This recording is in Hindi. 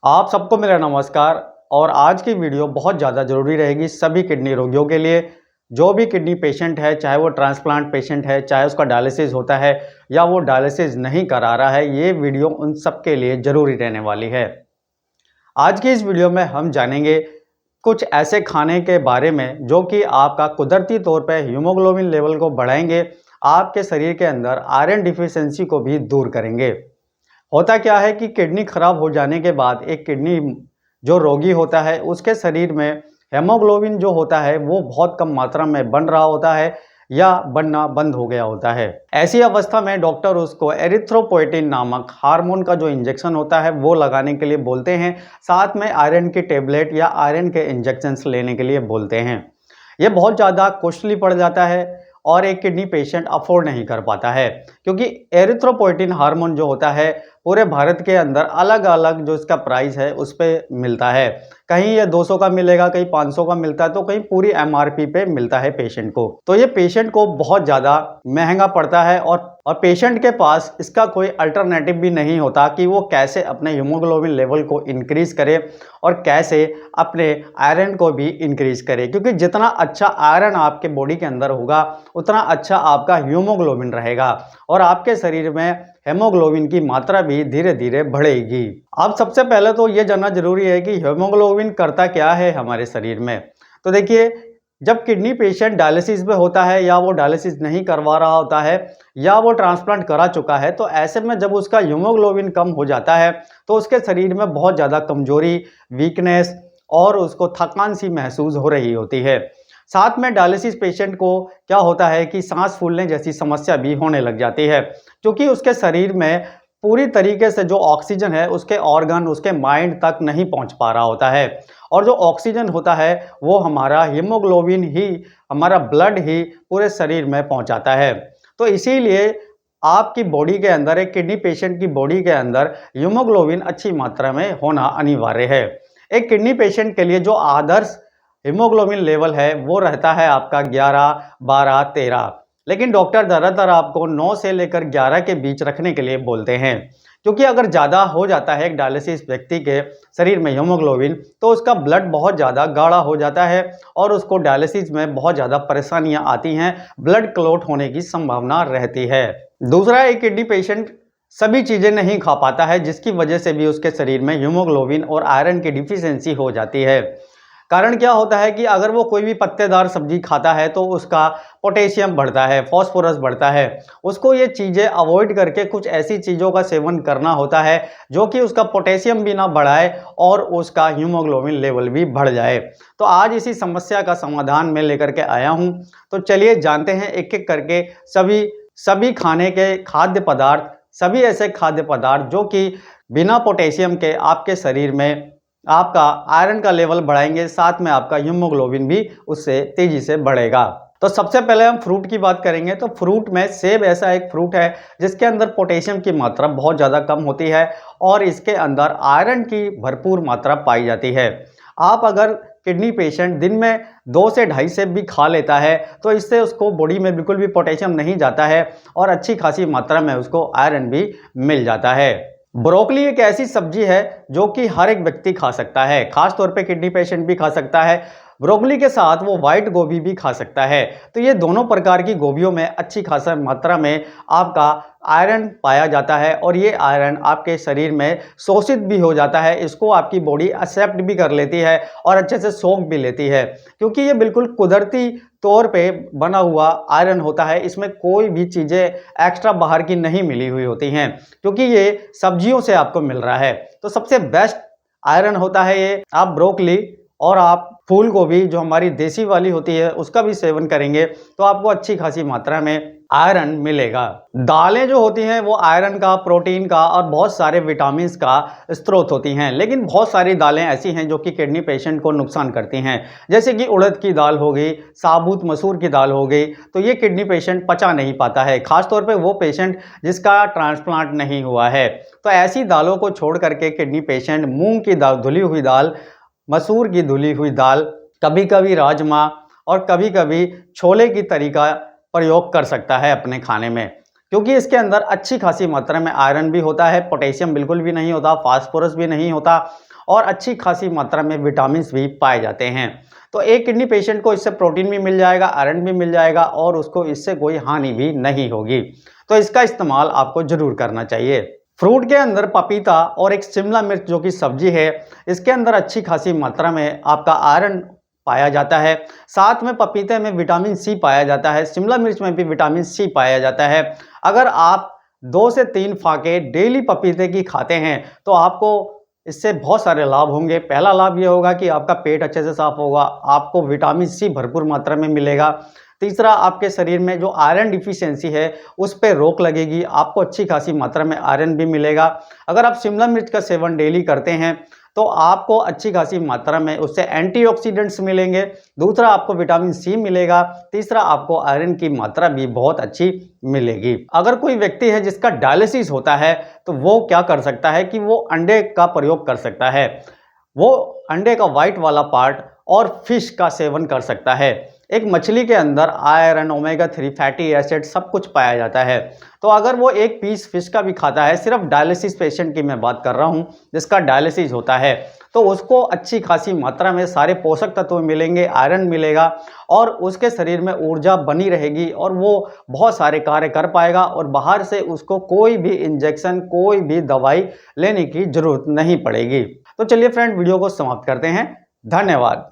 आप सबको मेरा नमस्कार। और आज की वीडियो बहुत ज़्यादा ज़रूरी रहेगी सभी किडनी रोगियों के लिए। जो भी किडनी पेशेंट है, चाहे वो ट्रांसप्लांट पेशेंट है, चाहे उसका डायलिसिस होता है या वो डायलिसिस नहीं करा रहा है, ये वीडियो उन सब के लिए ज़रूरी रहने वाली है। आज की इस वीडियो में हम जानेंगे कुछ ऐसे खाने के बारे में जो कि आपका कुदरती तौर पे हीमोग्लोबिन लेवल को बढ़ाएंगे, आपके शरीर के अंदर आयरन डिफिशियंसी को भी दूर करेंगे। होता क्या है कि किडनी खराब हो जाने के बाद एक किडनी जो रोगी होता है उसके शरीर में हेमोग्लोबिन जो होता है वो बहुत कम मात्रा में बन रहा होता है या बनना बंद हो गया होता है। ऐसी अवस्था में डॉक्टर उसको एरिथ्रोपोएटिन नामक हार्मोन का जो इंजेक्शन होता है वो लगाने के लिए बोलते हैं। साथ में आयरन की टेबलेट या आयरन के इंजेक्शंस लेने के लिए बोलते हैं। ये बहुत ज़्यादा कॉस्टली पड़ जाता है और एक किडनी पेशेंट अफोर्ड नहीं कर पाता है, क्योंकि एरिथ्रोपोएटिन हार्मोन जो होता है पूरे भारत के अंदर अलग अलग जो इसका प्राइस है उस पे मिलता है। कहीं ये 200 का मिलेगा, कहीं 500 का मिलता है, तो कहीं पूरी एमआरपी पे मिलता है पेशेंट को। तो ये पेशेंट को बहुत ज़्यादा महंगा पड़ता है और पेशेंट के पास इसका कोई अल्टरनेटिव भी नहीं होता कि वो कैसे अपने हीमोग्लोबिन लेवल को इंक्रीज करे और कैसे अपने आयरन को भी इंक्रीज करे, क्योंकि जितना अच्छा आयरन आपके बॉडी के अंदर होगा उतना अच्छा आपका हीमोग्लोबिन रहेगा और आपके शरीर में हेमोग्लोबिन की मात्रा भी धीरे धीरे बढ़ेगी। अब सबसे पहले तो ये जानना जरूरी है कि हेमोग्लोबिन करता क्या है हमारे शरीर में। तो देखिए, जब किडनी पेशेंट डायलिसिस में होता है या वो डायलिसिस नहीं करवा रहा होता है या वो ट्रांसप्लांट करा चुका है, तो ऐसे में जब उसका हीमोग्लोबिन कम हो जाता है तो उसके शरीर में बहुत ज़्यादा कमजोरी, वीकनेस और उसको थकान सी महसूस हो रही होती है। साथ में डायलिसिस पेशेंट को क्या होता है कि सांस फूलने जैसी समस्या भी होने लग जाती है, क्योंकि उसके शरीर में पूरी तरीके से जो ऑक्सीजन है उसके ऑर्गन, उसके माइंड तक नहीं पहुंच पा रहा होता है। और जो ऑक्सीजन होता है वो हमारा हीमोग्लोबिन ही, हमारा ब्लड ही पूरे शरीर में पहुंचाता है। तो इसीलिए आपकी बॉडी के अंदर, एक किडनी पेशेंट की बॉडी के अंदर हीमोग्लोबिन अच्छी मात्रा में होना अनिवार्य है। एक किडनी पेशेंट के लिए जो आदर्श हीमोग्लोबिन लेवल है वो रहता है आपका 11, 12, 13। लेकिन डॉक्टर ज़्यादातर आपको 9 से लेकर 11 के बीच रखने के लिए बोलते हैं, क्योंकि अगर ज़्यादा हो जाता है एक डायलिसिस व्यक्ति के शरीर में हीमोग्लोबिन तो उसका ब्लड बहुत ज़्यादा गाढ़ा हो जाता है और उसको डायलिसिस में बहुत ज़्यादा परेशानियां आती हैं, ब्लड क्लॉट होने की संभावना रहती है। दूसरा, एक किडनी पेशेंट सभी चीज़ें नहीं खा पाता है, जिसकी वजह से भी उसके शरीर में हीमोग्लोबिन और आयरन की डिफिशियंसी हो जाती है। कारण क्या होता है कि अगर वो कोई भी पत्तेदार सब्जी खाता है तो उसका पोटेशियम बढ़ता है, फास्फोरस बढ़ता है। उसको ये चीज़ें अवॉइड करके कुछ ऐसी चीज़ों का सेवन करना होता है जो कि उसका पोटेशियम भी ना बढ़ाए और उसका हीमोग्लोबिन लेवल भी बढ़ जाए। तो आज इसी समस्या का समाधान मैं लेकर के आया हूँ। तो चलिए जानते हैं एक एक करके सभी सभी खाने के खाद्य पदार्थ, सभी ऐसे खाद्य पदार्थ जो कि बिना पोटेशियम के आपके शरीर में आपका आयरन का लेवल बढ़ाएंगे, साथ में आपका हीमोग्लोबिन भी उससे तेजी से बढ़ेगा। तो सबसे पहले हम फ्रूट की बात करेंगे। तो फ्रूट में सेब ऐसा एक फ्रूट है जिसके अंदर पोटेशियम की मात्रा बहुत ज़्यादा कम होती है और इसके अंदर आयरन की भरपूर मात्रा पाई जाती है। आप अगर किडनी पेशेंट दिन में 2 से ढाई सेब भी खा लेता है तो इससे उसको बॉडी में बिल्कुल भी पोटेशियम नहीं जाता है और अच्छी खासी मात्रा में उसको आयरन भी मिल जाता है। ब्रोकली एक ऐसी सब्जी है जो कि हर एक व्यक्ति खा सकता है, खास तौर पे किडनी पेशेंट भी खा सकता है। ब्रोकली के साथ वो व्हाइट गोभी भी खा सकता है। तो ये दोनों प्रकार की गोभियों में अच्छी खासा मात्रा में आपका आयरन पाया जाता है और ये आयरन आपके शरीर में शोषित भी हो जाता है। इसको आपकी बॉडी एक्सेप्ट भी कर लेती है और अच्छे से सोख भी लेती है, क्योंकि ये बिल्कुल कुदरती तौर पे बना हुआ आयरन होता है। इसमें कोई भी चीज़ें एक्स्ट्रा बाहर की नहीं मिली हुई होती हैं, क्योंकि ये सब्जियों से आपको मिल रहा है। तो सबसे बेस्ट आयरन होता है ये। आप ब्रोकली और आप फूल गोभी जो हमारी देसी वाली होती है उसका भी सेवन करेंगे तो आपको अच्छी खासी मात्रा में आयरन मिलेगा। दालें जो होती हैं वो आयरन का, प्रोटीन का और बहुत सारे विटामिन्स का स्रोत होती हैं, लेकिन बहुत सारी दालें ऐसी हैं जो कि किडनी पेशेंट को नुकसान करती हैं। जैसे कि उड़द की दाल हो गई, साबुत मसूर की दाल हो गई, तो ये किडनी पेशेंट पचा नहीं पाता है, खासतौर पर वो पेशेंट जिसका ट्रांसप्लांट नहीं हुआ है। तो ऐसी दालों को छोड़ करके किडनी पेशेंट मूंग की दाल, धुली हुई दाल, मसूर की धुली हुई दाल, कभी कभी राजमा और कभी कभी छोले की तरीका प्रयोग कर सकता है अपने खाने में, क्योंकि इसके अंदर अच्छी खासी मात्रा में आयरन भी होता है, पोटेशियम बिल्कुल भी नहीं होता, फास्फोरस भी नहीं होता और अच्छी खासी मात्रा में विटामिन भी पाए जाते हैं। तो एक किडनी पेशेंट को इससे प्रोटीन भी मिल जाएगा, आयरन भी मिल जाएगा और उसको इससे कोई हानि भी नहीं होगी। तो इसका इस्तेमाल आपको ज़रूर करना चाहिए। फ्रूट के अंदर पपीता और एक शिमला मिर्च जो कि सब्जी है, इसके अंदर अच्छी खासी मात्रा में आपका आयरन पाया जाता है। साथ में पपीते में विटामिन सी पाया जाता है, शिमला मिर्च में भी विटामिन सी पाया जाता है। अगर आप 2 से 3 फाके डेली पपीते की खाते हैं तो आपको इससे बहुत सारे लाभ होंगे। पहला लाभ ये होगा कि आपका पेट अच्छे से साफ होगा, आपको विटामिन सी भरपूर मात्रा में मिलेगा। तीसरा, आपके शरीर में जो आयरन डिफिशियंसी है उस पे रोक लगेगी, आपको अच्छी खासी मात्रा में आयरन भी मिलेगा। अगर आप शिमला मिर्च का सेवन डेली करते हैं तो आपको अच्छी खासी मात्रा में उससे एंटीऑक्सीडेंट्स मिलेंगे। दूसरा, आपको विटामिन सी मिलेगा। तीसरा, आपको आयरन की मात्रा भी बहुत अच्छी मिलेगी। अगर कोई व्यक्ति है जिसका डायलिसिस होता है तो वो क्या कर सकता है कि वो अंडे का प्रयोग कर सकता है। वो अंडे का वाइट वाला पार्ट और फिश का सेवन कर सकता है। एक मछली के अंदर आयरन, ओमेगा 3 फैटी एसिड सब कुछ पाया जाता है। तो अगर वो एक पीस फिश का भी खाता है, सिर्फ डायलिसिस पेशेंट की मैं बात कर रहा हूँ जिसका डायलिसिस होता है, तो उसको अच्छी खासी मात्रा में सारे पोषक तत्व मिलेंगे, आयरन मिलेगा और उसके शरीर में ऊर्जा बनी रहेगी और वो बहुत सारे कार्य कर पाएगा और बाहर से उसको कोई भी इंजेक्शन, कोई भी दवाई लेने की जरूरत नहीं पड़ेगी। तो चलिए फ्रेंड, वीडियो को समाप्त करते हैं। धन्यवाद।